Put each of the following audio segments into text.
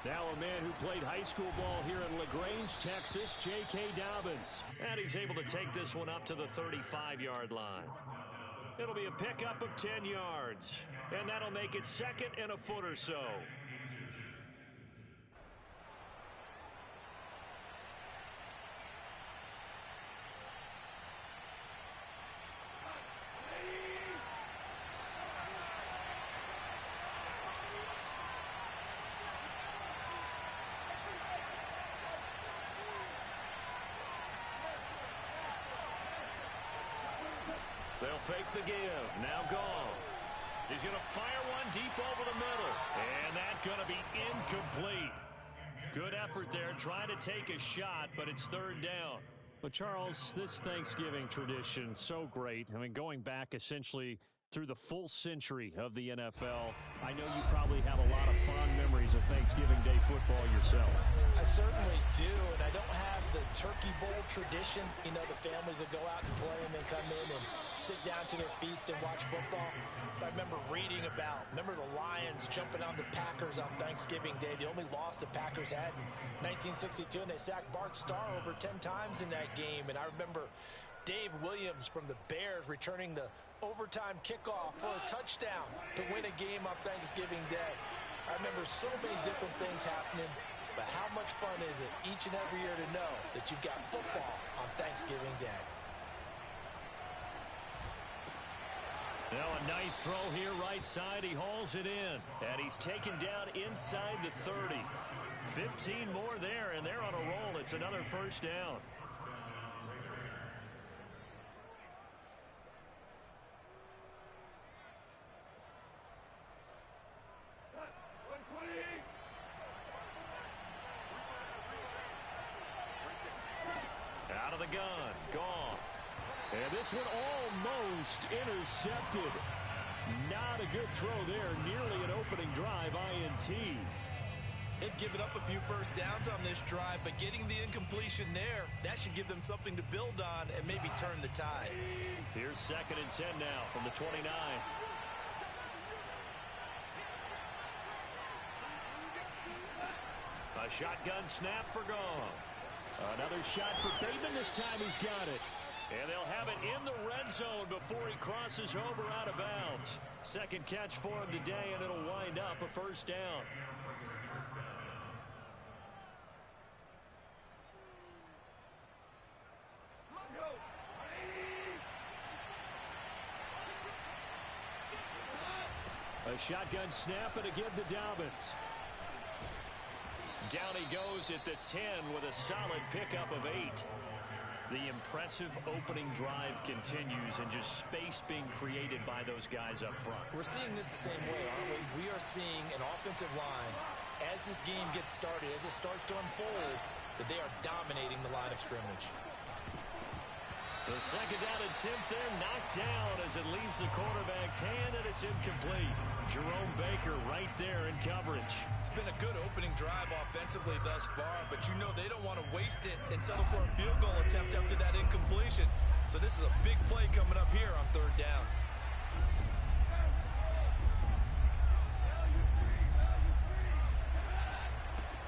Now a man who played high school ball here in LaGrange, Texas, J.K. Dobbins. And he's able to take this one up to the 35-yard line. It'll be a pickup of 10 yards. And that'll make it second and a foot or so. They'll fake the give. Now Goff. He's going to fire one deep over the middle. And that's going to be incomplete. Good effort there trying to take a shot, but it's third down. But, Charles, this Thanksgiving tradition, so great. I mean, going back essentially through the full century of the NFL, I know you probably have a lot of fond memories of Thanksgiving Day football yourself. I certainly do, and I don't have the Turkey Bowl tradition. You know, the families that go out and play and then come in and sit down to their feast and watch football. I remember reading remember the Lions jumping on the Packers on Thanksgiving Day. The only loss the Packers had in 1962, and they sacked Bart Starr over 10 times in that game. And I remember Dave Williams from the Bears returning the overtime kickoff for a touchdown to win a game on Thanksgiving Day. I remember so many different things happening, but how much fun is it each and every year to know that you've got football on Thanksgiving Day? Now a nice throw here right side. He hauls it in, and he's taken down inside the 30. 15 more there, and they're on a roll. It's another first down. Out of the gun, Goff. And this one almost intercepted. Not a good throw there. Nearly an opening drive, INT. They've given up a few first downs on this drive, but getting the incompletion there, that should give them something to build on and maybe turn the tide. Here's second and 10 now from the 29. A shotgun snap for Goff. Another shot for Bateman. This time he's got it. And they'll have it in the red zone before he crosses over out of bounds. Second catch for him today, and it'll wind up a first down. A shotgun snap and a give to Dobbins. Down he goes at the 10 with a solid pickup of 8. The impressive opening drive continues, and just space being created by those guys up front. We're seeing this the same way, aren't we? We are seeing an offensive line, as this game gets started, as it starts to unfold, that they are dominating the line of scrimmage. The second down attempt there knocked down as it leaves the quarterback's hand, and it's incomplete. Jerome Baker right there in coverage. It's been a good opening drive offensively thus far, but you know they don't want to waste it and settle for a field goal attempt after that incompletion. So this is a big play coming up here on third down.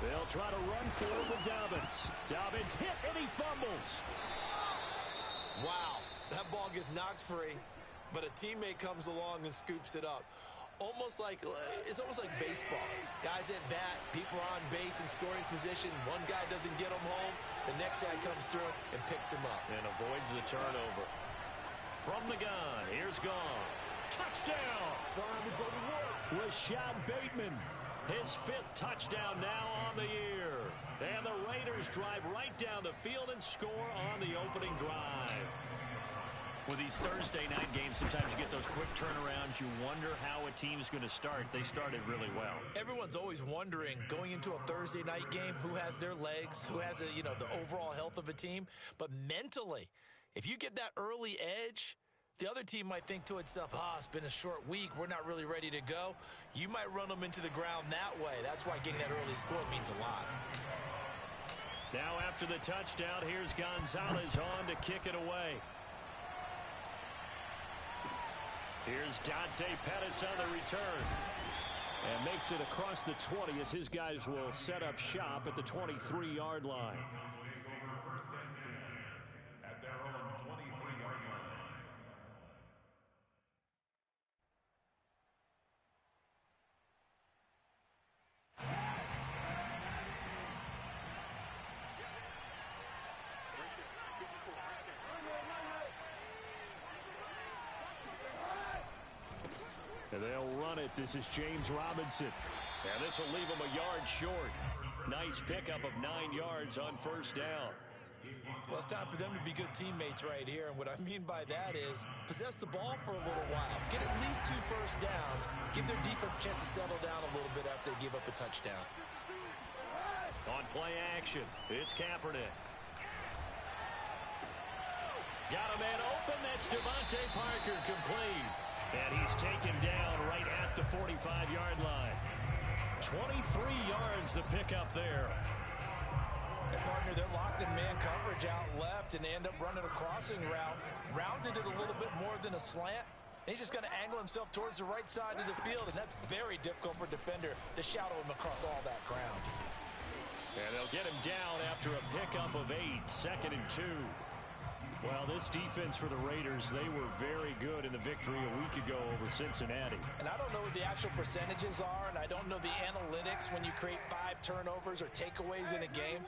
They'll try to run for it with Dobbins. Dobbins hit, and he fumbles. Wow, that ball gets knocked free, but a teammate comes along and scoops it up. It's almost like baseball. Guys at bat, people are on base in scoring position. One guy doesn't get them home. The next guy comes through and picks him up. And avoids the turnover. From the gun, here's Goff. Touchdown! Rashad Bateman. His 5th touchdown now on the year. And the Raiders drive right down the field and score on the opening drive. With these Thursday night games, sometimes you get those quick turnarounds. You wonder how a team's going to start. They started really well. Everyone's always wondering, going into a Thursday night game, who has their legs, who has the overall health of a team. But mentally, if you get that early edge, the other team might think to itself, it's been a short week. We're not really ready to go. You might run them into the ground that way. That's why getting that early score means a lot. Now after the touchdown, here's Gonzalez on to kick it away. Here's Dante Pettis on the return. And makes it across the 20 as his guys will set up shop at the 23-yard line. At their own 23-yard line. And they'll run it. This is James Robinson. And this will leave him a yard short. Nice pickup of 9 yards on first down. Well, it's time for them to be good teammates right here. And what I mean by that is possess the ball for a little while. Get at least 2 first downs. Give their defense a chance to settle down a little bit after they give up a touchdown. On play action, it's Kaepernick. Got a man open. That's Devontae Parker complete. And he's taken down right at the 45-yard line. 23 yards the pickup there. And partner, they're locked in man coverage out left, and they end up running a crossing route. Rounded it a little bit more than a slant. And he's just going to angle himself towards the right side of the field, and that's very difficult for a defender to shadow him across all that ground. And they'll get him down after a pickup of 8, 2nd and 2. Well, this defense for the Raiders, they were very good in the victory a week ago over Cincinnati. And I don't know what the actual percentages are, and I don't know the analytics when you create 5 turnovers or takeaways in a game.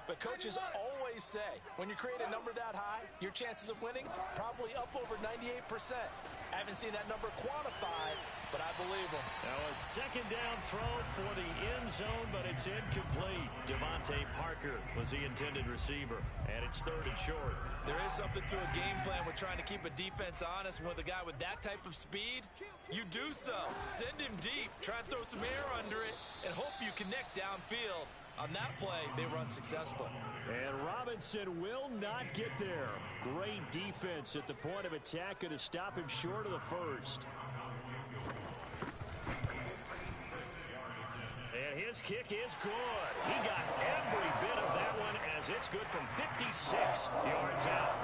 But coaches always say, when you create a number that high, your chances of winning probably up over 98%. I haven't seen that number quantified, but I believe them. Now a 2nd down throw for the end zone, but it's incomplete. Devontae Parker was the intended receiver, and it's 3rd and short. There is something to a game plan. We're trying to keep a defense honest. With a guy with that type of speed, you do so. Send him deep. Try and throw some air under it and hope you connect downfield. On that play, they were unsuccessful. And Robinson will not get there. Great defense at the point of attack, going to stop him short of the first. And his kick is good. He got every bit of that one as it's good from 56 yards out.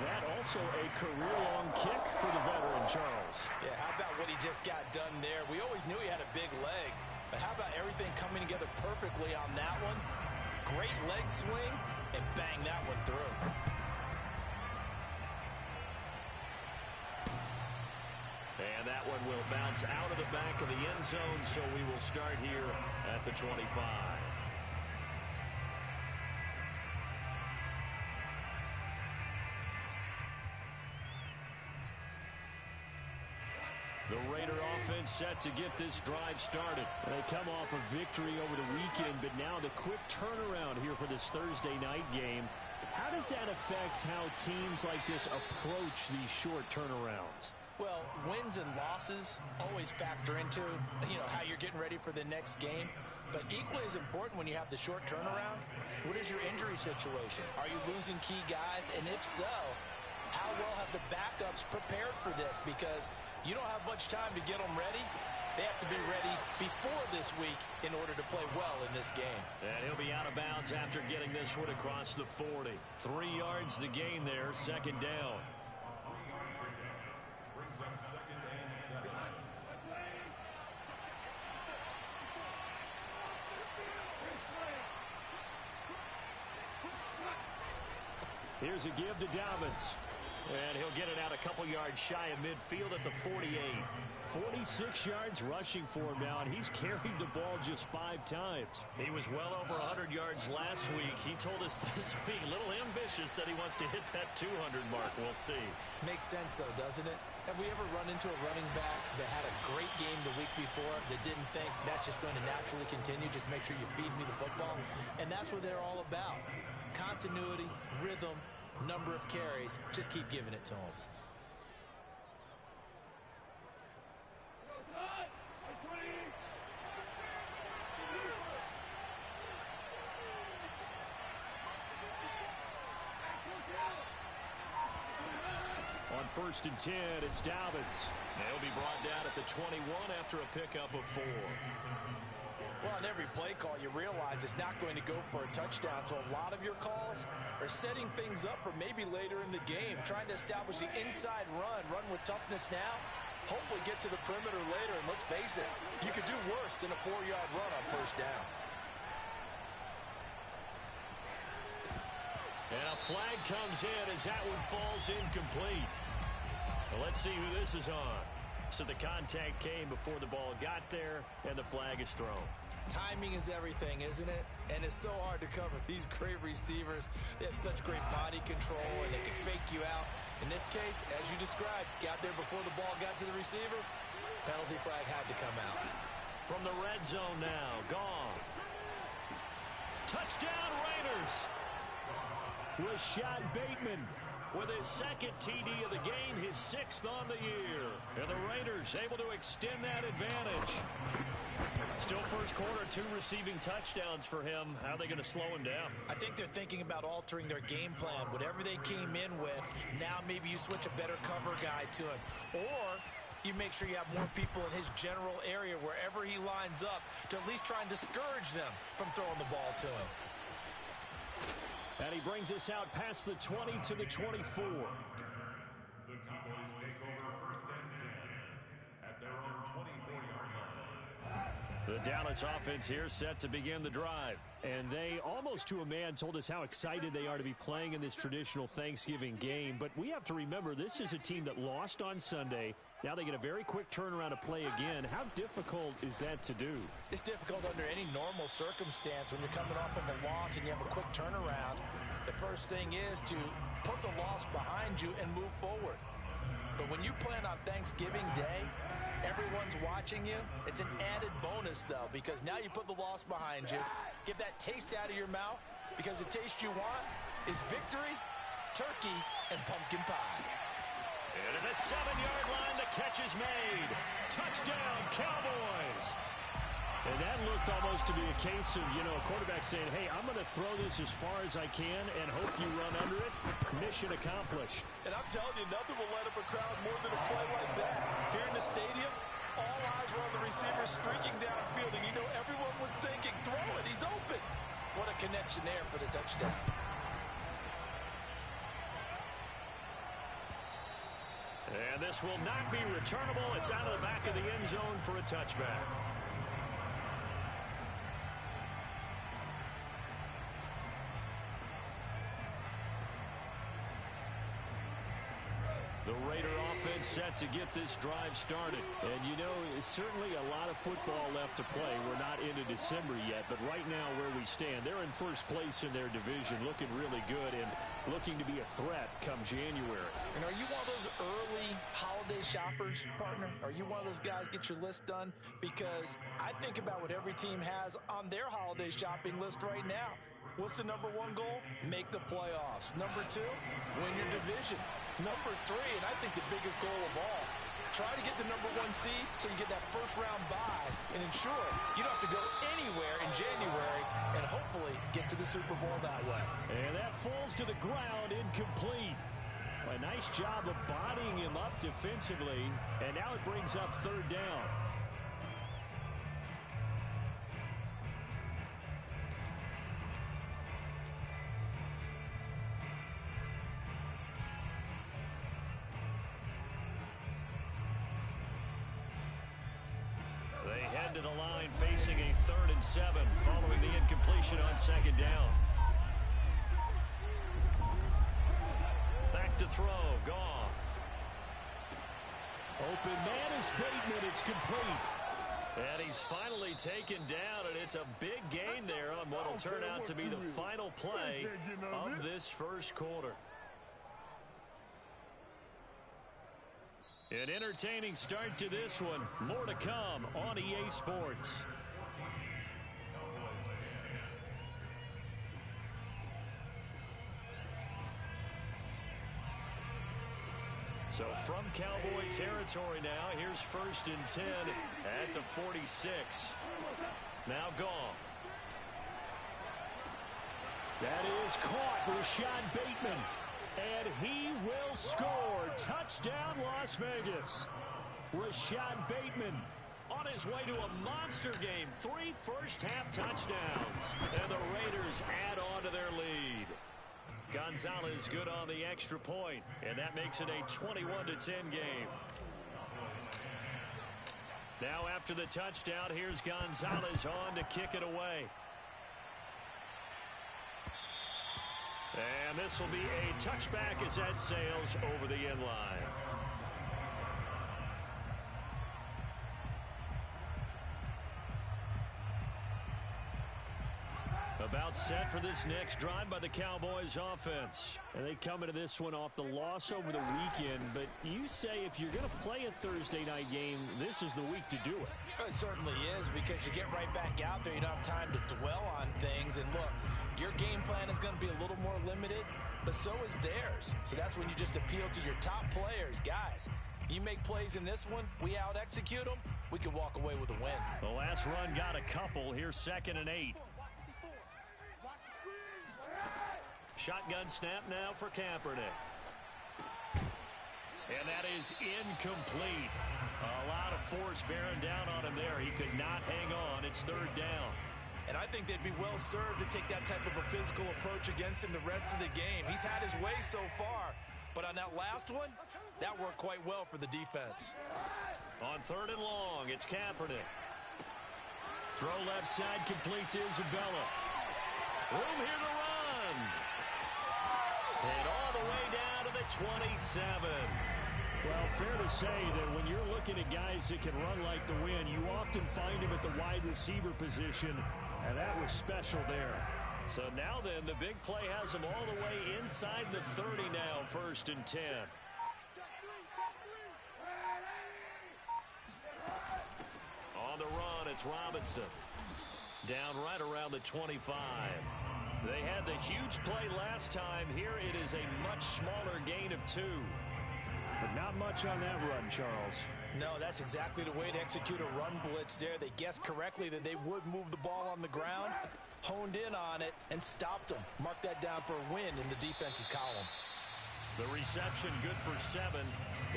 That also a career-long kick for the veteran, Charles. Yeah, how about what he just got done there? We always knew he had a big leg, but how about everything coming together perfectly on that one? Great leg swing, and bang that one through. And that one will bounce out of the back of the end zone, so we will start here at the 25. The Raider offense set to get this drive started. They come off a victory over the weekend, but now the quick turnaround here for this Thursday night game. How does that affect how teams like this approach these short turnarounds? Well, wins and losses always factor into, how you're getting ready for the next game. But equally as important when you have the short turnaround, what is your injury situation? Are you losing key guys? And if so, how well have the backups prepared for this? Because you don't have much time to get them ready. They have to be ready before this week in order to play well in this game. And he'll be out of bounds after getting this one across the 40. 3 yards the gain there, 2nd down. Brings up 2nd and 7. Here's a give to Dobbins. And he'll get it out a couple yards shy of midfield at the 48. 46 yards rushing for him now, and he's carried the ball just 5 times. He was well over 100 yards last week. He told us this week, a little ambitious, said he wants to hit that 200 mark. We'll see. Makes sense, though, doesn't it? Have we ever run into a running back that had a great game the week before that didn't think that's just going to naturally continue? Just make sure you feed me the football. And that's what they're all about. Continuity, rhythm, number of carries. Just keep giving it to them. On 1st and 10, it's Dobbins. They'll be brought down at the 21 after a pickup of 4. Well, on every play call, you realize it's not going to go for a touchdown, so a lot of your calls are setting things up for maybe later in the game, trying to establish the inside run with toughness now, hopefully get to the perimeter later. And let's face it, you could do worse than a 4-yard run on first down. And a flag comes in as that one falls incomplete. Well, let's see who this is on. So the contact came before the ball got there, and the flag is thrown. Timing is everything, isn't it? And it's so hard to cover these great receivers. They have such great body control, and they can fake you out. In this case, as you described, got there before the ball got to the receiver. Penalty flag had to come out. From the red zone now, Goff. Touchdown Raiders. Rashad Bateman with his second TD of the game, his 6th on the year. And the Raiders able to extend that advantage. Still first quarter, 2 receiving touchdowns for him. How are they going to slow him down? I think they're thinking about altering their game plan. Whatever they came in with, now maybe you switch a better cover guy to him. Or you make sure you have more people in his general area wherever he lines up to at least try and discourage them from throwing the ball to him. And he brings us out past the 20 to the 24. The Cowboys take over first and 10 at their own 24-yard line. The Dallas offense here set to begin the drive. And they, almost to a man, told us how excited they are to be playing in this traditional Thanksgiving game. But we have to remember, this is a team that lost on Sunday. Now they get a very quick turnaround to play again. How difficult is that to do? It's difficult under any normal circumstance when you're coming off of a loss and you have a quick turnaround. The first thing is to put the loss behind you and move forward. But when you plan on Thanksgiving Day, everyone's watching you. It's an added bonus, though, because now you put the loss behind you. Get that taste out of your mouth, because the taste you want is victory, turkey, and pumpkin pie. And at the 7-yard line, the catch is made. Touchdown, Cowboys. And that looked almost to be a case of, a quarterback saying, hey, I'm going to throw this as far as I can and hope you run under it. Mission accomplished. And I'm telling you, nothing will light up a crowd more than a play like that. Here in the stadium, all eyes were on the receiver streaking downfield, and everyone was thinking, throw it, he's open. What a connection there for the touchdown. And this will not be returnable. It's out of the back of the end zone for a touchback. The Raider offense set to get this drive started. And it's certainly a lot of football left to play. We're not into December yet, but right now where we stand, they're in first place in their division, looking really good and looking to be a threat come January. And are you one of those early holiday shoppers, partner? Are you one of those guys get your list done? Because I think about what every team has on their holiday shopping list right now. What's the number 1 goal? Make the playoffs. Number 2, win your division. Number 3, and I think the biggest goal of all, try to get the number 1 seed so you get that first-round bye and ensure you don't have to go anywhere in January and hopefully get to the Super Bowl that way. And that falls to the ground, incomplete. A nice job of bodying him up defensively, and now it brings up 3rd down. They head to the line facing a 3rd and 7 following the incompletion on 2nd down. Back to throw, Goff. Open man is Bateman, it's complete. And he's finally taken down, and it's a big gain there on what will turn out to be the final play of this first quarter. An entertaining start to this one. More to come on EA Sports. So from Cowboy territory now, here's 1st and 10 at the 46. Now Goff. That is caught, Rashad Bateman. And he will score. Touchdown, Las Vegas. Rashad Bateman on his way to a monster game. 3 first-half touchdowns. And the Raiders add on to their lead. Gonzalez good on the extra point. And that makes it a 21-10 game. Now after the touchdown, here's Gonzalez on to kick it away. And this will be a touchback as that sails over the end line. About set for this next drive by the Cowboys offense. And they come into this one off the loss over the weekend. But you say if you're going to play a Thursday night game, this is the week to do it. It certainly is, because you get right back out there. You don't have time to dwell on things. And look, your game plan is going to be a little more limited, but so is theirs. So that's when you just appeal to your top players. Guys, you make plays in this one, we out-execute them, we can walk away with a win. The last run got a couple. Here's 2nd and 8. Shotgun snap now for Kaepernick. And that is incomplete. A lot of force bearing down on him there. He could not hang on. It's 3rd down. And I think they'd be well served to take that type of a physical approach against him the rest of the game. He's had his way so far, but on that last one, that worked quite well for the defense. On 3rd and long, it's Kaepernick. Throw left side, completes Isabella. Room here to run. And all the way down to the 27. Well, fair to say that when you're looking at guys that can run like the wind, you often find them at the wide receiver position, and that was special there. So now then, the big play has them all the way inside the 30 now, 1st and 10. On the run, it's Robinson. Down right around the 25. They had the huge play last time. Here it is a much smaller gain of 2. But not much on that run, Charles. No, that's exactly the way to execute a run blitz there. They guessed correctly that they would move the ball on the ground, honed in on it, and stopped them. Mark that down for a win in the defense's column. The reception good for 7.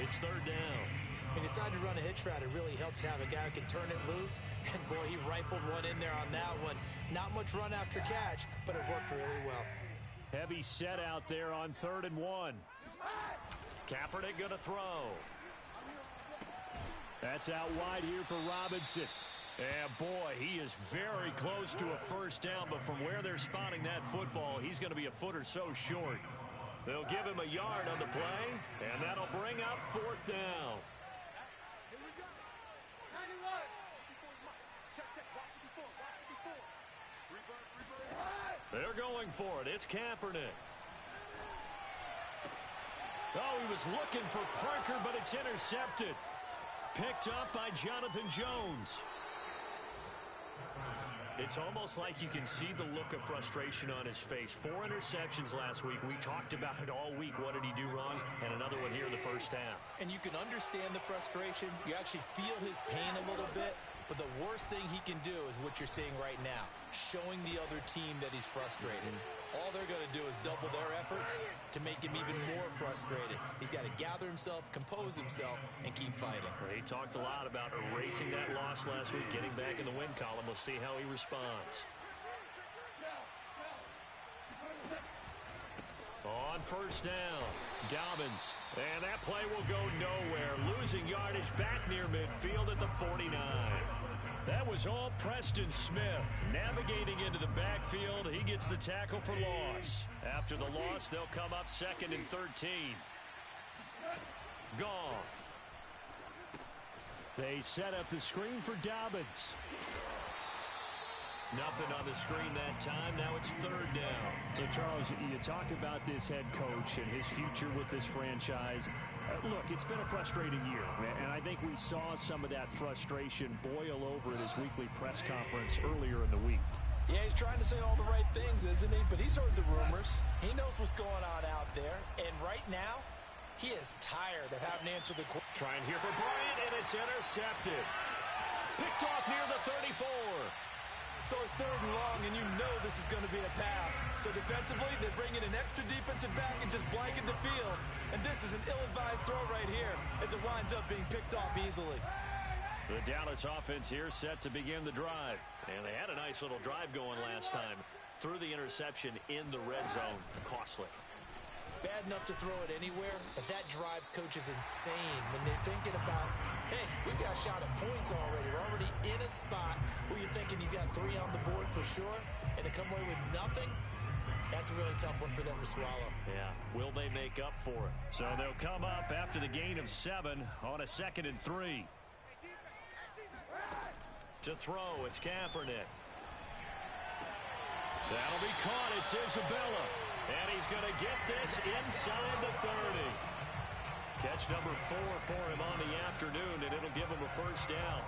It's 3rd down. When you decide to run a hitch route, it really helps to have a guy who can turn it loose. And boy, he rifled one in there on that one. Not much run after catch, but it worked really well. Heavy set out there on 3rd and 1. Kaepernick going to throw. That's out wide here for Robinson. And boy, he is very close to a 1st down, but from where they're spotting that football, he's going to be a foot or so short. They'll give him a yard on the play, and that'll bring up 4th down. They're going for it. It's Kaepernick. Oh, he was looking for Parker, but it's intercepted. Picked up by Jonathan Jones. It's almost like you can see the look of frustration on his face. 4 interceptions last week. We talked about it all week. What did he do wrong? And another one here in the 1st half. And you can understand the frustration. You actually feel his pain a little bit. But the worst thing he can do is what you're seeing right now, showing the other team that he's frustrated. All they're going to do is double their efforts to make him even more frustrated. He's got to gather himself, compose himself, and keep fighting. Well, he talked a lot about erasing that loss last week, getting back in the win column. We'll see how he responds. On 1st down, Dobbins. And that play will go nowhere. Losing yardage back near midfield at the 49. That was all Preston Smith. Navigating into the backfield, he gets the tackle for loss. After the loss, they'll come up 2nd and 13. Goff. They set up the screen for Dobbins. Nothing on the screen that time. Now it's 3rd down. So, Charles, you talk about this head coach and his future with this franchise. Look, it's been a frustrating year, and I think we saw some of that frustration boil over at his weekly press conference earlier in the week. Yeah, he's trying to say all the right things, isn't he? But he's heard the rumors. He knows what's going on out there. And right now, he is tired of having to answer the question. Trying here for Bryant, and it's intercepted. Picked off near the 34. So it's 3rd and long, and you know this is going to be a pass. So defensively, they bring in an extra defensive back and just blanket the field. And this is an ill-advised throw right here as it winds up being picked off easily. The Dallas offense here set to begin the drive. And they had a nice little drive going last time. Threw the interception in the red zone. Costly. Bad enough to throw it anywhere, but that drives coaches insane when they're thinking about Hey, we've got a shot at points already. We're already in a spot where you're thinking you got 3 on the board for sure, and to come away with nothing, that's a really tough one for them to swallow. Yeah, will they make up for it? So they'll come up after the gain of 7 on a 2nd and 3. To throw, it's Kaepernick. That'll be caught. It's Isabella. And he's going to get this inside the 30. Catch number 4 for him on the afternoon, and it'll give him a first down.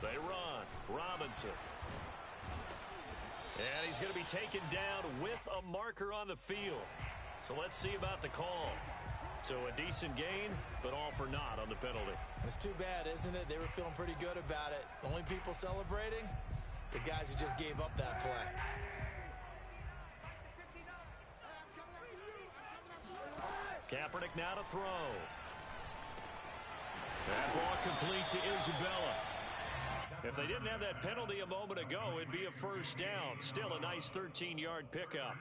They run. Robinson. And he's going to be taken down with a marker on the field. So let's see about the call. So a decent gain, but all for naught on the penalty. It's too bad, isn't it? They were feeling pretty good about it. Only people celebrating, the guys who just gave up that play. Kaepernick now to throw. That ball complete to Isabella. If they didn't have that penalty a moment ago, it'd be a first down. Still a nice 13-yard pickup.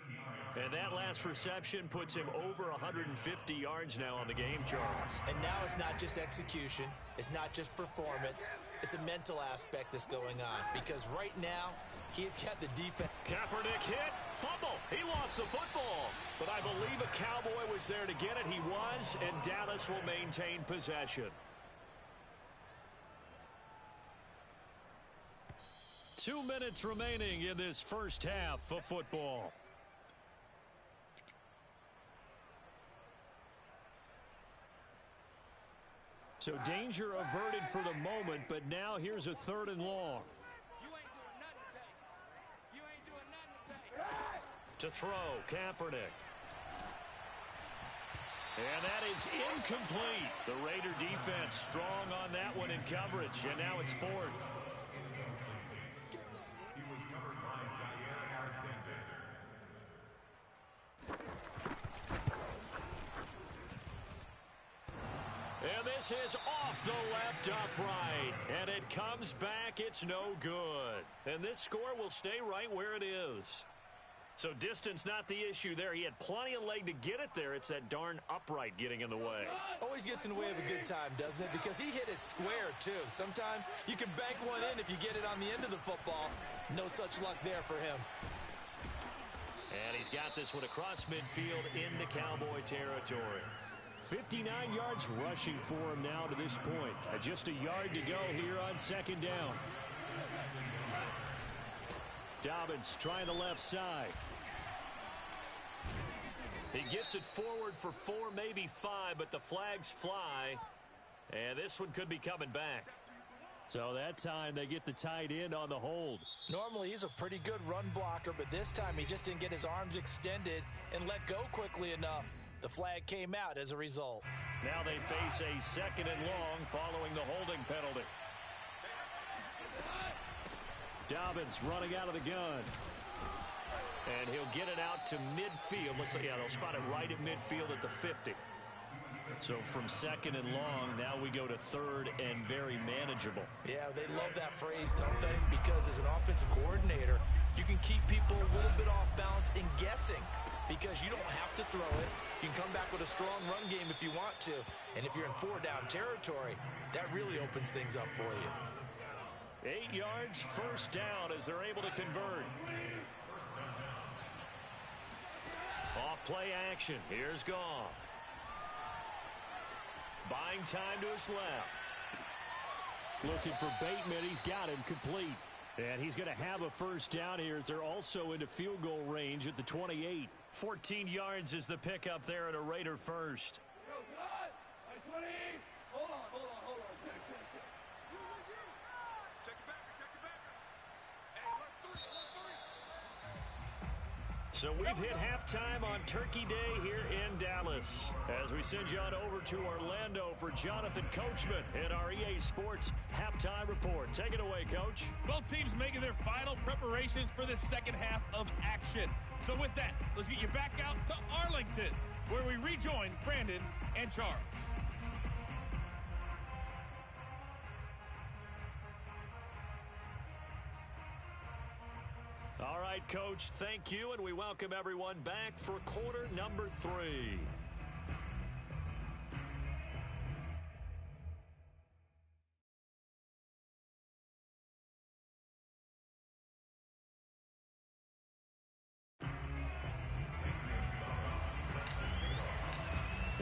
And that last reception puts him over 150 yards now on the game, Charles. And now it's not just execution. It's not just performance. It's a mental aspect that's going on. Because right now, he's got the defense. Kaepernick hit. Fumble. He lost the football. But I believe a Cowboy was there to get it. He was. And Dallas will maintain possession. 2 minutes remaining in this first half of football. So danger averted for the moment, but now here's a 3rd and long. To throw, Kaepernick. And that is incomplete. The Raider defense strong on that one in coverage, and now it's 4th. And this is off the left upright. And it comes back. It's no good. And this score will stay right where it is. So distance not the issue there. He had plenty of leg to get it there. It's that darn upright getting in the way. Always gets in the way of a good time, doesn't it? Because he hit it square, too. Sometimes you can bank one in if you get it on the end of the football. No such luck there for him. And he's got this one across midfield into Cowboy territory. 59 yards rushing for him now to this point. Just a yard to go here on 2nd down. Dobbins trying the left side. He gets it forward for 4, maybe 5, but the flags fly. And this one could be coming back. So that time they get the tight end on the hold. Normally he's a pretty good run blocker, but this time he just didn't get his arms extended and let go quickly enough. The flag came out as a result. Now they face a 2nd and long following the holding penalty. Dobbins running out of the gun. And he'll get it out to midfield. Looks like, yeah, they'll spot it right at midfield at the 50. So from 2nd and long, now we go to 3rd and very manageable. Yeah, they love that phrase, don't they? Because as an offensive coordinator, you can keep people a little bit off balance and guessing. Because you don't have to throw it. You can come back with a strong run game if you want to. And if you're in 4-down territory, that really opens things up for you. 8 yards, first down as they're able to convert. Off play action. Here's Goff. Buying time to his left. Looking for Bateman. He's got him complete. And he's going to have a first down here as they're also into field goal range at the 28. 14 yards is the pickup there at a Raider first. So we've hit halftime on Turkey Day here in Dallas. As we send you on over to Orlando for Jonathan Coachman in our EA Sports Halftime Report. Take it away, Coach. Both teams making their final preparations for the second half of action. So with that, let's get you back out to Arlington, where we rejoin Brandon and Charles. right, Coach, thank you, and we welcome everyone back for quarter number 3.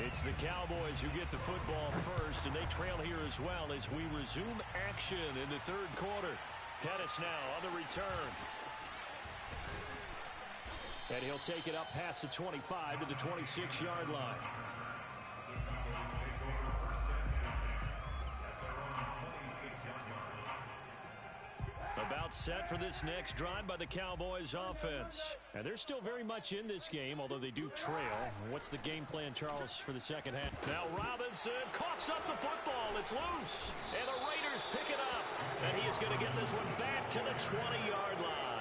It's the Cowboys who get the football first, and they trail here as well as we resume action in the third quarter. Pettis now on the return. And he'll take it up past the 25 to the 26-yard line. About set for this next drive by the Cowboys offense. And they're still very much in this game, although they do trail. What's the game plan, Charles, for the second half? Now Robinson coughs up the football. It's loose. And the Raiders pick it up. And he is going to get this one back to the 20-yard line.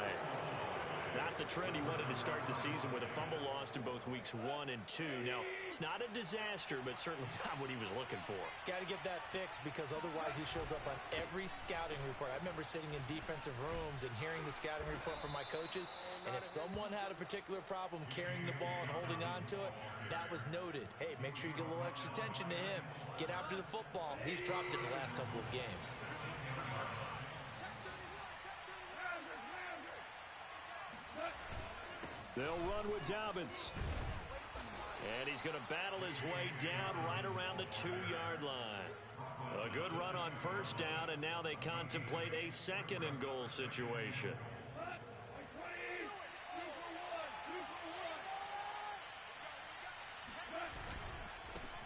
Not the trend he wanted to start the season with a fumble lost in both weeks 1 and 2. Now, it's not a disaster, but certainly not what he was looking for. Got to get that fixed because otherwise he shows up on every scouting report. I remember sitting in defensive rooms and hearing the scouting report from my coaches, and if someone had a particular problem carrying the ball and holding on to it, that was noted. Hey, make sure you get a little extra attention to him. Get after the football. He's dropped it the last couple of games. They'll run with Dobbins. And he's going to battle his way down right around the 2-yard line. A good run on first down, and now they contemplate a second and goal situation.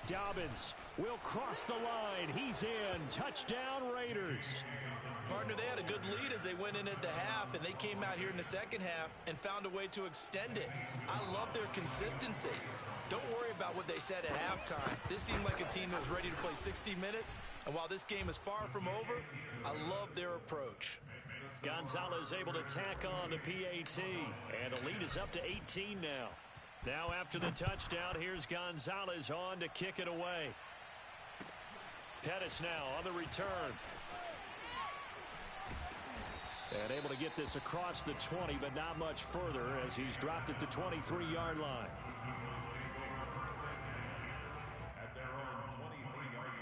Dobbins will cross the line. He's in. Touchdown, Raiders. Partner, they had a good lead as they went in at the half, and they came out here in the second half and found a way to extend it. I love their consistency. Don't worry about what they said at halftime. This seemed like a team that was ready to play 60 minutes, and while this game is far from over, I love their approach. Gonzalez able to tack on the PAT, and the lead is up to 18 now. Now after the touchdown, here's Gonzalez on to kick it away. Pettis now on the return. And able to get this across the 20, but not much further as he's dropped it to 23-yard line. At their own 23-yard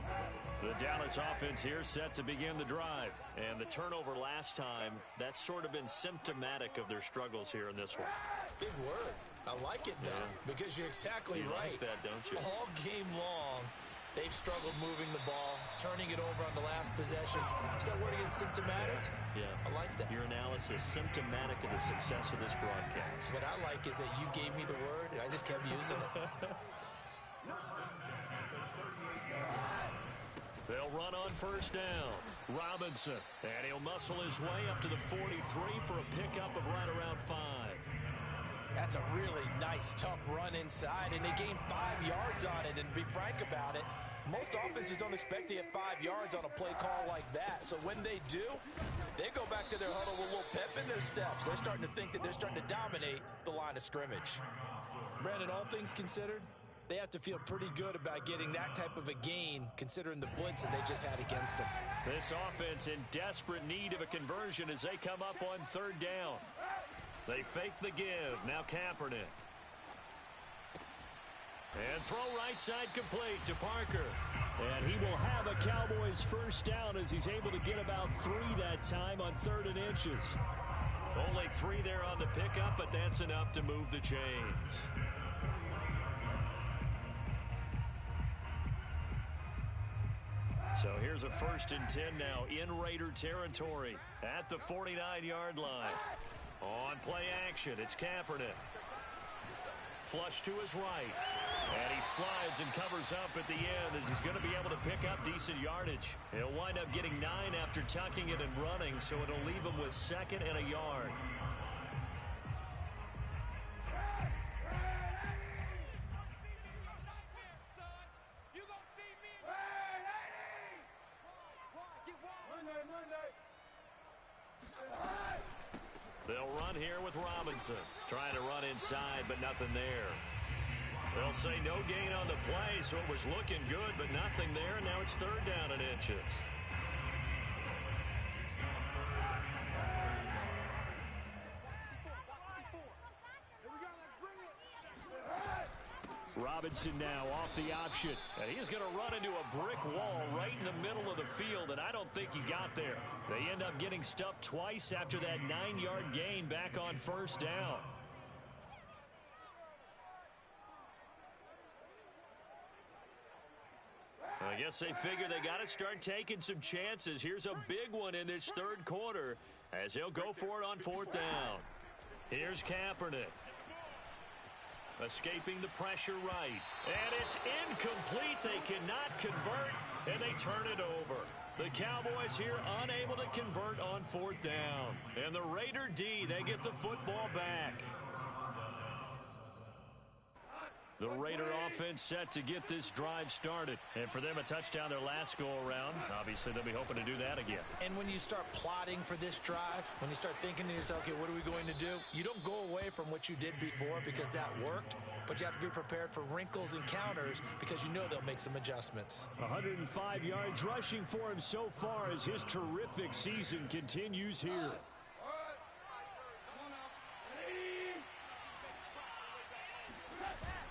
line. The Dallas offense here set to begin the drive. And the turnover last time, that's sort of been symptomatic of their struggles here in this one. Big word. I like it, though, because you're exactly right. Like that, don't you? All game long, they've struggled moving the ball, turning it over on the last possession. Is that word again, symptomatic? Yeah. I like that. Your analysis, symptomatic of the success of this broadcast. What I like is that you gave me the word, and I just kept using it. They'll run on first down. Robinson, and he'll muscle his way up to the 43 for a pickup of right around 5. That's a really nice, tough run inside, and they gained 5 yards on it. And to be frank about it, most offenses don't expect to get 5 yards on a play call like that. So when they do, they go back to their huddle with a little pep in their steps. They're starting to think that they're starting to dominate the line of scrimmage. Brandon, all things considered, they have to feel pretty good about getting that type of a gain, considering the blitz that they just had against them. This offense in desperate need of a conversion as they come up on third down. They fake the give. Now Kaepernick. And throw right side complete to Parker. And he will have a Cowboys first down as he's able to get about 3 that time on 3rd and inches. Only 3 there on the pickup, but that's enough to move the chains. So here's a 1st and 10 now in Raider territory at the 49-yard line. On play action, it's Kaepernick. Flush to his right. And he slides and covers up at the end as he's going to be able to pick up decent yardage. He'll wind up getting 9 after tucking it and running, so it'll leave him with 2nd and a yard. They'll run here with Robinson. Trying to run inside, but nothing there. They'll say no gain on the play, so it was looking good, but nothing there. Now it's 3rd down and inches. Robinson now off the option. And he's going to run into a brick wall right in the middle of the field, and I don't think he got there. They end up getting stuffed twice after that 9-yard gain back on first down. I guess they figure they got to start taking some chances. Here's a big one in this third quarter as he'll go for it on fourth down. Here's Kaepernick. Escaping the pressure right. And it's incomplete. They cannot convert, and they turn it over. The Cowboys here unable to convert on fourth down. And the Raider D, they get the football back. The Raider offense set to get this drive started. And for them, a touchdown their last go-around. Obviously, they'll be hoping to do that again. And when you start plotting for this drive, when you start thinking to yourself, okay, what are we going to do? You don't go away from what you did before because that worked, but you have to be prepared for wrinkles and counters because you know they'll make some adjustments. 105 yards rushing for him so far as his terrific season continues here.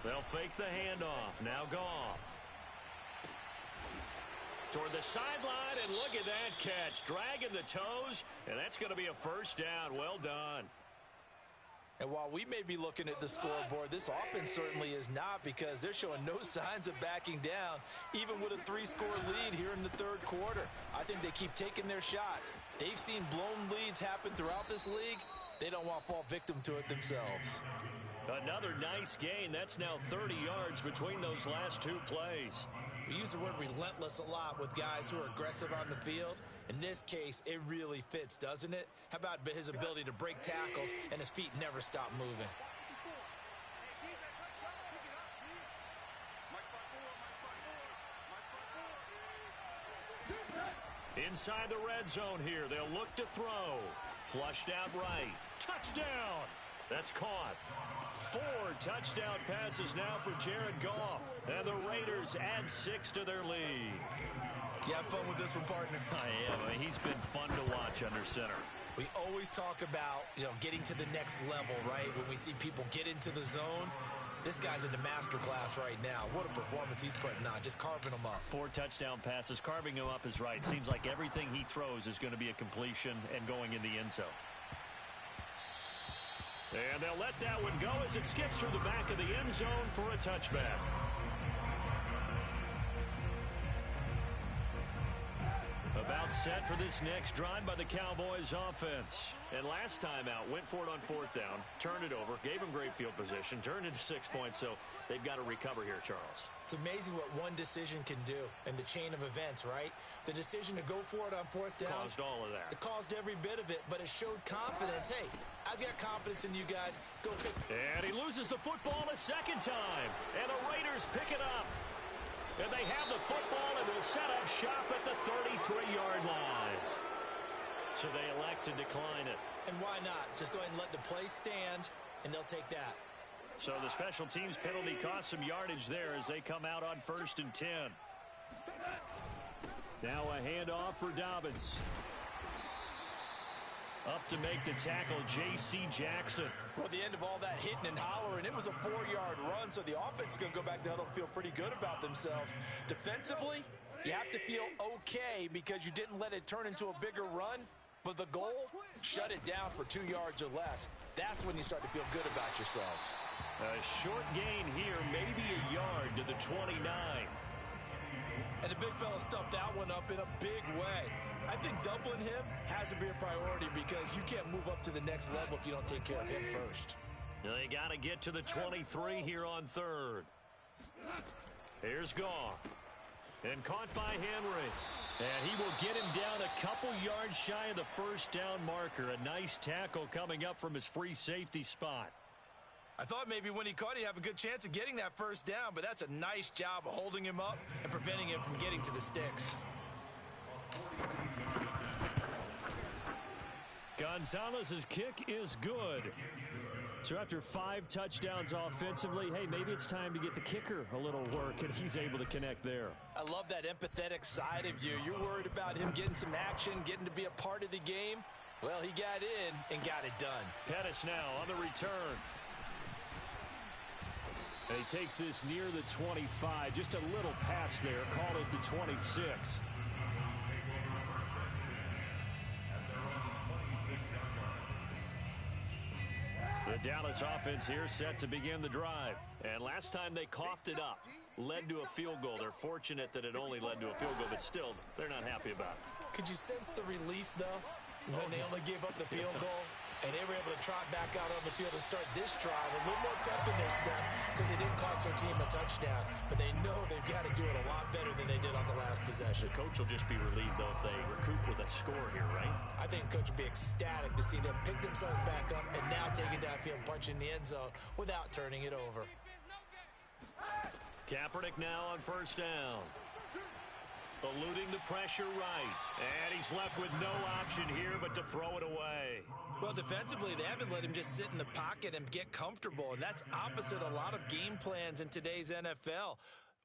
They'll fake the handoff. Now Goff. Toward the sideline, and look at that catch. Dragging the toes, and that's going to be a first down. Well done. And while we may be looking at the scoreboard, this offense certainly is not, because they're showing no signs of backing down, even with a 3-score lead here in the third quarter. I think they keep taking their shots. They've seen blown leads happen throughout this league. They don't want to fall victim to it themselves. Another nice gain. That's now 30 yards between those last two plays. We use the word relentless a lot with guys who are aggressive on the field. In this case, it really fits, doesn't it? How about his ability to break tackles and his feet never stop moving? Inside the red zone here, they'll look to throw. Flushed out right. Touchdown! That's caught. 4 touchdown passes now for Jared Goff. And the Raiders add 6 to their lead. You have fun with this one, partner? I am. I mean, he's been fun to watch under center. We always talk about, getting to the next level, right? When we see people get into the zone. This guy's in the master class right now. What a performance he's putting on, just carving them up. 4 touchdown passes. Carving him up is right. Seems like everything he throws is going to be a completion and going in the end zone. And they'll let that one go as it skips through the back of the end zone for a touchback. About set for this next drive by the Cowboys offense. And last time out, went for it on fourth down, turned it over, gave him great field position, turned into 6 points, so they've got to recover here, Charles. It's amazing what one decision can do in the chain of events, right? The decision to go for it on fourth down. Caused all of that. It caused every bit of it, but it showed confidence. Hey, I've got confidence in you guys. Go pick. And he loses the football a second time. And the Raiders pick it up. And they have the football and will set up shop at the 33-yard line. So they elect to decline it. And why not? Just go ahead and let the play stand, and they'll take that. So the special teams penalty cost some yardage there as they come out on 1st and 10. Now a handoff for Dobbins. Up to make the tackle, J.C. Jackson. Well, the end of all that hitting and hollering, it was a 4-yard run, so the offense is going to go back to huddle and feel pretty good about themselves. Defensively, you have to feel okay because you didn't let it turn into a bigger run, but the goal, shut it down for 2 yards or less. That's when you start to feel good about yourselves. A short gain here, maybe a yard to the 29. And the big fella stuffed that one up in a big way. I think doubling him has to be a priority because you can't move up to the next level if you don't take care of him first. They got to get to the 23 here on 3rd. Here's Goff. And caught by Henry. And he will get him down a couple yards shy of the first down marker. A nice tackle coming up from his free safety spot. I thought maybe when he caught it, he'd have a good chance of getting that first down, but that's a nice job of holding him up and preventing him from getting to the sticks. Gonzalez's kick is good. So after 5 touchdowns offensively, hey, maybe it's time to get the kicker a little work, and he's able to connect there. I love that empathetic side of you. You're worried about him getting some action, getting to be a part of the game. Well, he got in and got it done. Pettis now on the return. And he takes this near the 25. Just a little pass there. Call it the 26. The Dallas offense here set to begin the drive. And last time they coughed it up, led to a field goal. They're fortunate that it only led to a field goal, but still, they're not happy about it. Could you sense the relief, though, when they only gave up the field goal? And they were able to trot back out on the field and start this drive a little more pep in their step because they didn't cost their team a touchdown. But they know they've got to do it a lot better than they did on the last possession. The coach will just be relieved, though, if they recoup with a score here, right? I think coach will be ecstatic to see them pick themselves back up and now take it downfield, punch in the end zone without turning it over. Kaepernick now on first down. Eluding the pressure right. And he's left with no option here but to throw it away. Well, defensively, they haven't let him just sit in the pocket and get comfortable, and that's opposite a lot of game plans in today's NFL.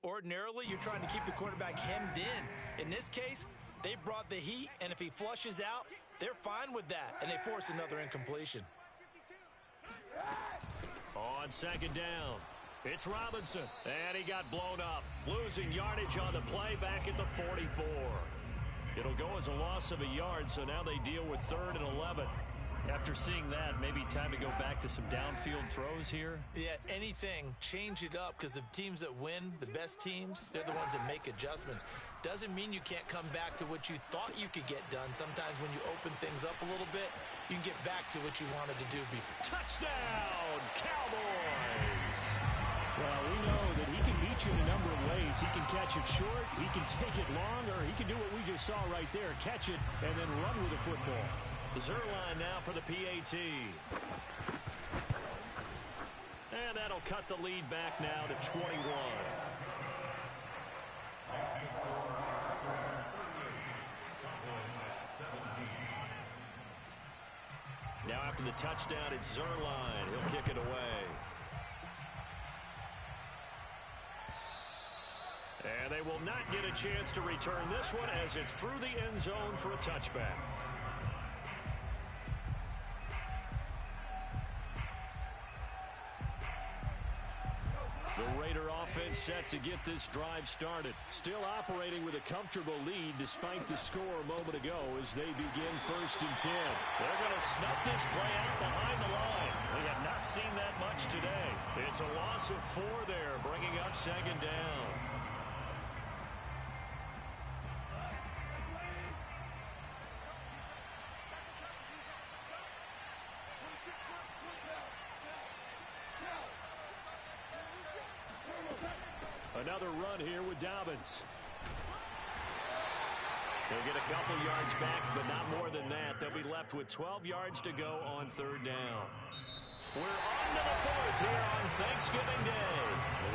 Ordinarily, you're trying to keep the quarterback hemmed in. In this case, they've brought the heat, and if he flushes out, they're fine with that, and they force another incompletion. On second down, it's Robinson, and he got blown up, losing yardage on the play back at the 44. It'll go as a loss of a yard, so now they deal with 3rd and 11. After seeing that, maybe time to go back to some downfield throws here? Yeah, anything. Change it up because the teams that win, the best teams, they're the ones that make adjustments. Doesn't mean you can't come back to what you thought you could get done. Sometimes when you open things up a little bit, you can get back to what you wanted to do before. Touchdown, Cowboys! Well, we know that he can beat you in a number of ways. He can catch it short, he can take it long, or he can do what we just saw right there, catch it and then run with the football. Zerline now for the PAT. And that'll cut the lead back now to 21. Now after the touchdown, it's Zerline. He'll kick it away. And they will not get a chance to return this one as it's through the end zone for a touchback. The Raider offense set to get this drive started. Still operating with a comfortable lead despite the score a moment ago as they begin 1st and 10. They're going to snuff this play out behind the line. We have not seen that much today. It's a loss of 4 there, bringing up 2nd down. Another run here with Dobbins. They'll get a couple yards back, but not more than that. They'll be left with 12 yards to go on 3rd down. We're on to the 4th here on Thanksgiving Day.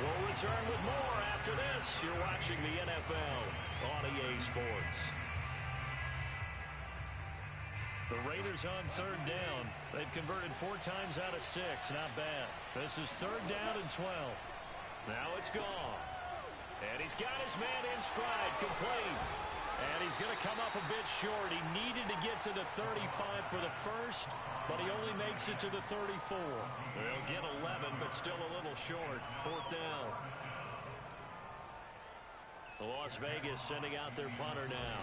We'll return with more after this. You're watching the NFL on EA Sports. The Raiders on 3rd down. They've converted 4 times out of 6. Not bad. This is 3rd down and 12. Now it's gone. And he's got his man in stride, complete. And he's going to come up a bit short. He needed to get to the 35 for the first, but he only makes it to the 34. They'll get 11, but still a little short. 4th down. Las Vegas sending out their punter now.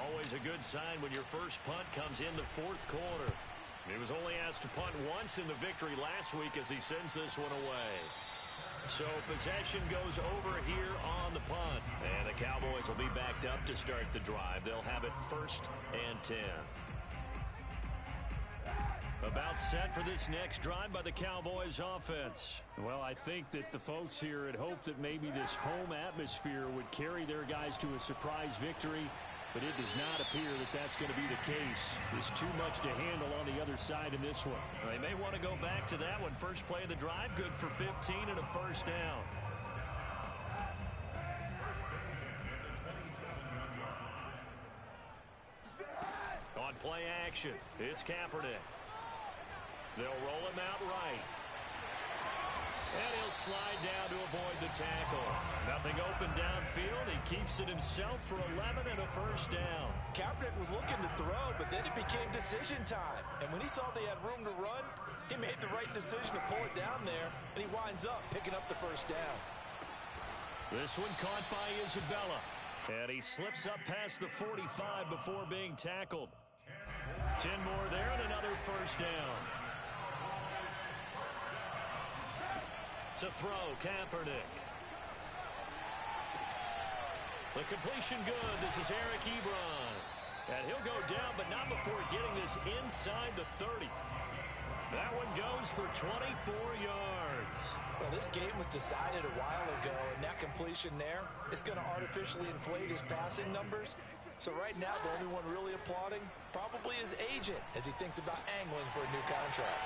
Always a good sign when your first punt comes in the 4th quarter. He was only asked to punt once in the victory last week as he sends this one away. So possession goes over here on the punt. And the Cowboys will be backed up to start the drive. They'll have it 1st and 10. About set for this next drive by the Cowboys offense. Well, I think that the folks here had hoped that maybe this home atmosphere would carry their guys to a surprise victory, but it does not appear that that's going to be the case. There's too much to handle on the other side in this one. They may want to go back to that one. First play of the drive, good for 15 and a 1st down. On play action, it's Kaepernick. They'll roll him out right. And he'll slide down to avoid the tackle. Nothing open downfield. He keeps it himself for 11 and a 1st down. Kaepernick was looking to throw, but then it became decision time. And when he saw they had room to run, He made the right decision to pull it down there, and he winds up picking up the first down. This one caught by Isabella. And he slips up past the 45 before being tackled. 10 more there and another first down. To throw, Kaepernick. The completion good. This is Eric Ebron. And he'll go down, but not before getting this inside the 30. That one goes for 24 yards. Well, this game was decided a while ago, and that completion there is going to artificially inflate his passing numbers. So right now, the only one really applauding probably his agent as he thinks about angling for a new contract.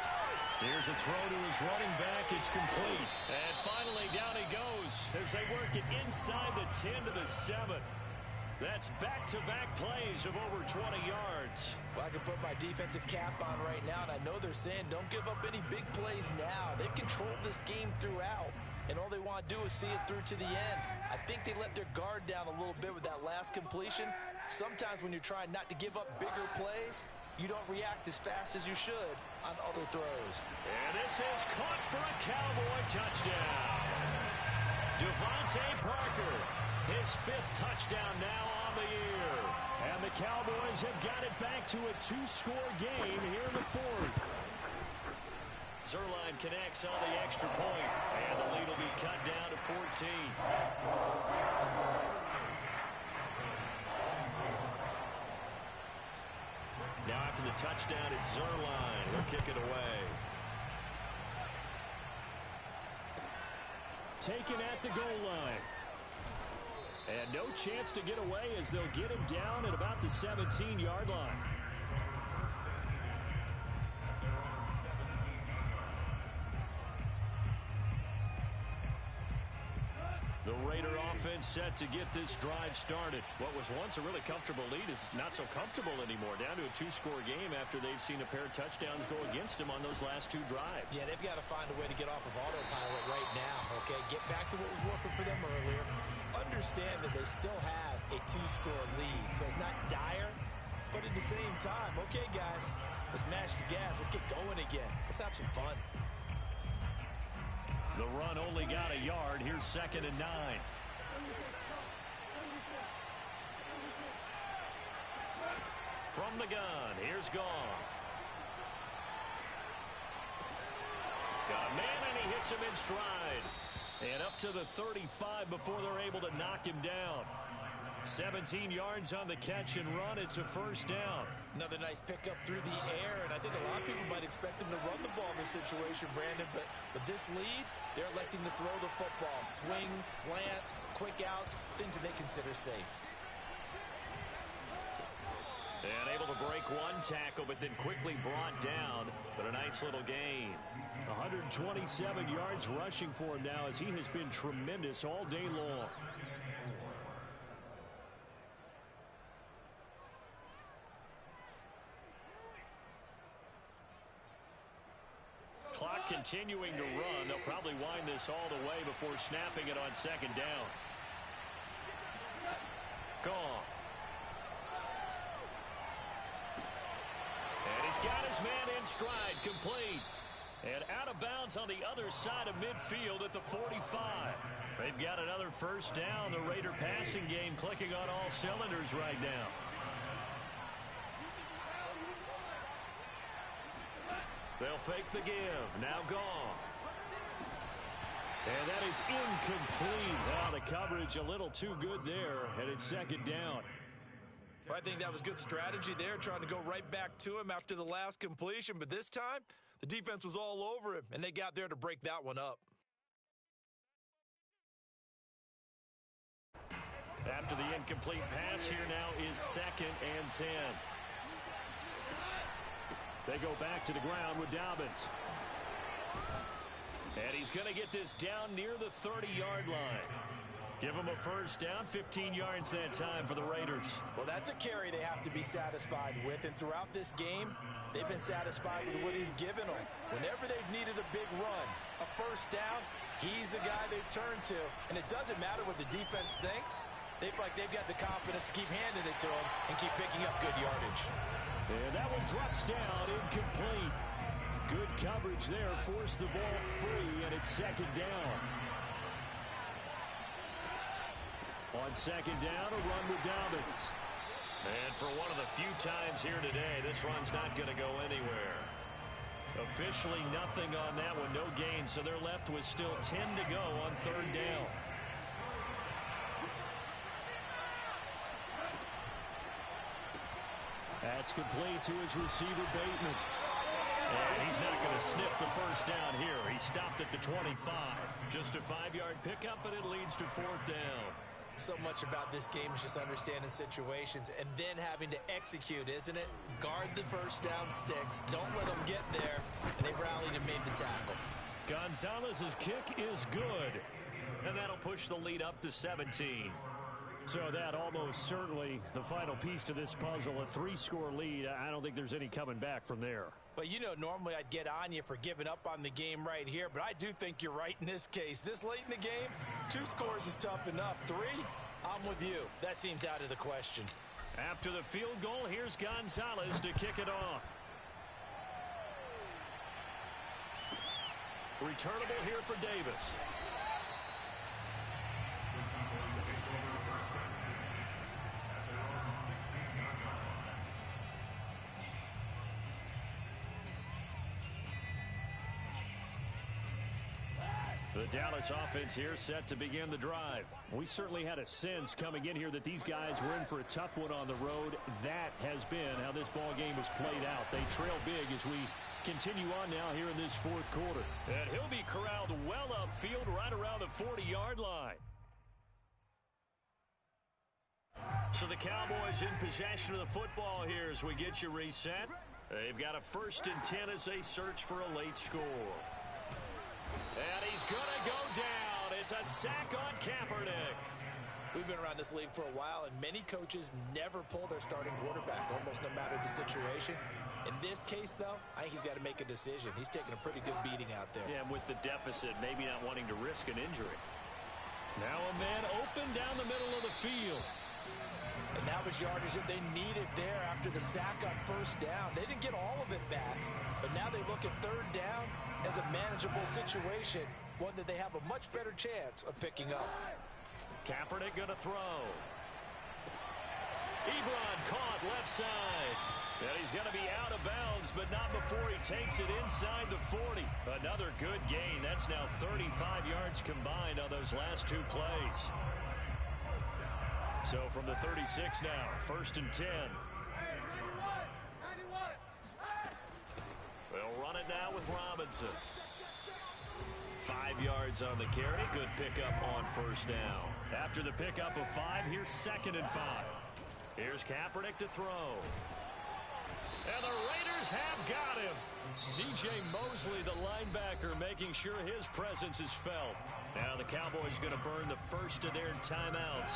Here's a throw to his running back. It's complete. And finally, down he goes as they work it inside the 10 to the 7. That's back-to-back plays of over 20 yards. Well, I can put my defensive cap on right now, and I know they're saying don't give up any big plays now. They've controlled this game throughout, and all they want to do is see it through to the end. I think they let their guard down a little bit with that last completion. Sometimes when you're trying not to give up bigger plays, you don't react as fast as you should on other throws. And this is caught for a Cowboy touchdown. Devontae Parker, his 5th touchdown now on the year. And the Cowboys have got it back to a 2-score game here in the 4th. Zuerlein connects on the extra point, and the lead will be cut down to 14. Now after the touchdown, it's Zuerlein. He'll kick it away. Taken at the goal line. And no chance to get away as they'll get him down at about the 17-yard line. The Raider offense set to get this drive started. What was once a really comfortable lead is not so comfortable anymore. Down to a 2-score game after they've seen a pair of touchdowns go against them on those last 2 drives. Yeah, they've got to find a way to get off of autopilot right now, okay? Get back to what was working for them earlier. Understand that they still have a 2-score lead, so it's not dire, but at the same time, okay, guys, let's mash the gas. Let's get going again. Let's have some fun. The run only got a yard. Here's 2nd and 9. From the gun, here's Goff. Got a man, and he hits him in stride. And up to the 35 before they're able to knock him down. 17 yards on the catch and run. It's a first down. Another nice pickup through the air, and I think a lot of people might expect them to run the ball in this situation, Brandon, but with this lead, they're electing to throw the football. Swings, slants, quick outs, things that they consider safe. And able to break one tackle, but then quickly brought down. But a nice little gain. 127 yards rushing for him now as he has been tremendous all day long. Clock continuing to run. They'll probably wind this all the way before snapping it on 2nd down. Goff. And he's got his man in stride, complete. And out of bounds on the other side of midfield at the 45. They've got another first down. The Raider passing game clicking on all cylinders right now. They'll fake the give. Now Goff. And that is incomplete. Wow, the coverage a little too good there. And it's 2nd down. Well, I think that was good strategy there, trying to go right back to him after the last completion. But this time, the defense was all over him, and they got there to break that one up. After the incomplete pass, here now is 2nd and 10. They go back to the ground with Dobbins. And he's going to get this down near the 30-yard line. Give him a first down, 15 yards that time for the Raiders. Well, that's a carry they have to be satisfied with, and throughout this game, they've been satisfied with what he's given them. Whenever they've needed a big run, a first down, he's the guy they've turned to. And it doesn't matter what the defense thinks. They feel like they've got the confidence to keep handing it to him and keep picking up good yardage. And that one drops down, incomplete. Good coverage there, forced the ball free, and it's second down. On second down, a run with Dobbins. And for one of the few times here today, this run's not going to go anywhere. Officially nothing on that one, no gain, so they're left with still 10 to go on third down. That's complete to his receiver, Bateman. And he's not going to sniff the first down here. He stopped at the 25. Just a 5-yard pickup, and it leads to fourth down. So much about this game is just understanding situations and then having to execute, isn't it? Guard the first down sticks. Don't let them get there. And they rallied and made the tackle. Gonzalez's kick is good. And that'll push the lead up to 17. So that almost certainly the final piece to this puzzle, a 3-score lead. I don't think there's any coming back from there. Well, you know, normally I'd get on you for giving up on the game right here, but I do think you're right in this case. This late in the game, 2 scores is tough enough. 3, I'm with you. That seems out of the question. After the field goal, here's Gonzalez to kick it off. Returnable here for Davis. The Dallas offense here set to begin the drive. We certainly had a sense coming in here that these guys were in for a tough one on the road. That has been how this ball game was played out. They trail big as we continue on now here in this fourth quarter. And he'll be corralled well upfield right around the 40-yard line. So the Cowboys in possession of the football here as we get you reset. They've got a 1st and 10 as they search for a late score. And he's going to go down. It's a sack on Kaepernick. We've been around this league for a while, and many coaches never pull their starting quarterback, almost no matter the situation. In this case, though, I think he's got to make a decision. He's taking a pretty good beating out there. Yeah, with the deficit, maybe not wanting to risk an injury. Now a man open down the middle of the field. And that was yardage that they needed there after the sack on 1st down. They didn't get all of it back, but now they look at 3rd down as a manageable situation, one that they have a much better chance of picking up. Kaepernick going to throw. Ebron caught left side. And he's going to be out of bounds, but not before he takes it inside the 40. Another good gain. That's now 35 yards combined on those last 2 plays. So from the 36 now, 1st and 10. They'll run it now with Robinson. 5 yards on the carry. Good pickup on 1st down. After the pickup of 5, here's 2nd and 5. Here's Kaepernick to throw. And the Raiders have got him. C.J. Mosley, the linebacker, making sure his presence is felt. Now the Cowboys going to burn the first of their timeouts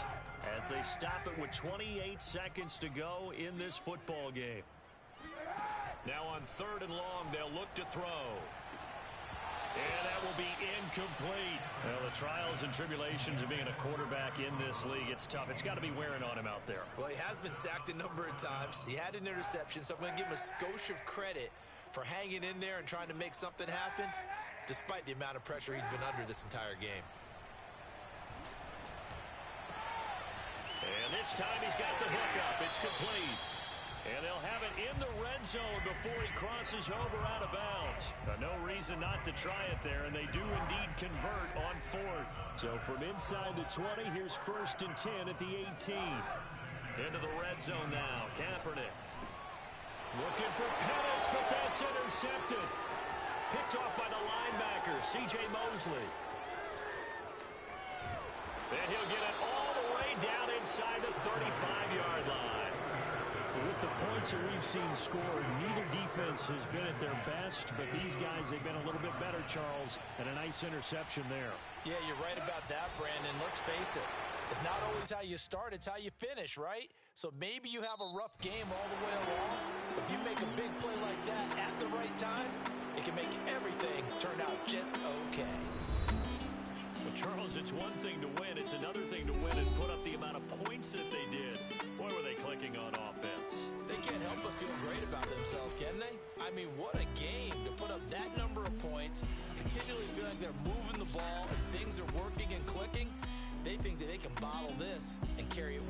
as they stop it with 28 seconds to go in this football game. Now on 3rd and long, they'll look to throw. And that will be incomplete. Well, the trials and tribulations of being a quarterback in this league, it's tough. It's got to be wearing on him out there. Well, he has been sacked a number of times. He had an interception, so I'm going to give him a skosh of credit for hanging in there and trying to make something happen, despite the amount of pressure he's been under this entire game. And this time he's got the hook up. It's complete. And they'll have it in the red zone before he crosses over out of bounds. No reason not to try it there, and they do indeed convert on 4th. So from inside the 20, here's 1st and 10 at the 18. Into the red zone now. Kaepernick. Looking for Pettis, but that's intercepted. Picked off by the linebacker, C.J. Mosley. And he'll get it all the way down inside the 35-yard line. With the points that we've seen scored, neither defense has been at their best, but these guys, they've been a little bit better, Charles, and a nice interception there. Yeah, you're right about that, Brandon. Let's face it. It's not always how you start, it's how you finish, right? So maybe you have a rough game all the way along, but if you make a big play like that at the right time, it can make everything turn out just okay. Well, Charles, it's one thing to win. It's another thing to win and put up the amount of points that they did. Boy, were they clicking on offense. They can't help but feel great about themselves, can they? I mean, what a game to put up that number of points, continually feeling like they're moving the ball and things are working and clicking. They think that they can bottle this and carry it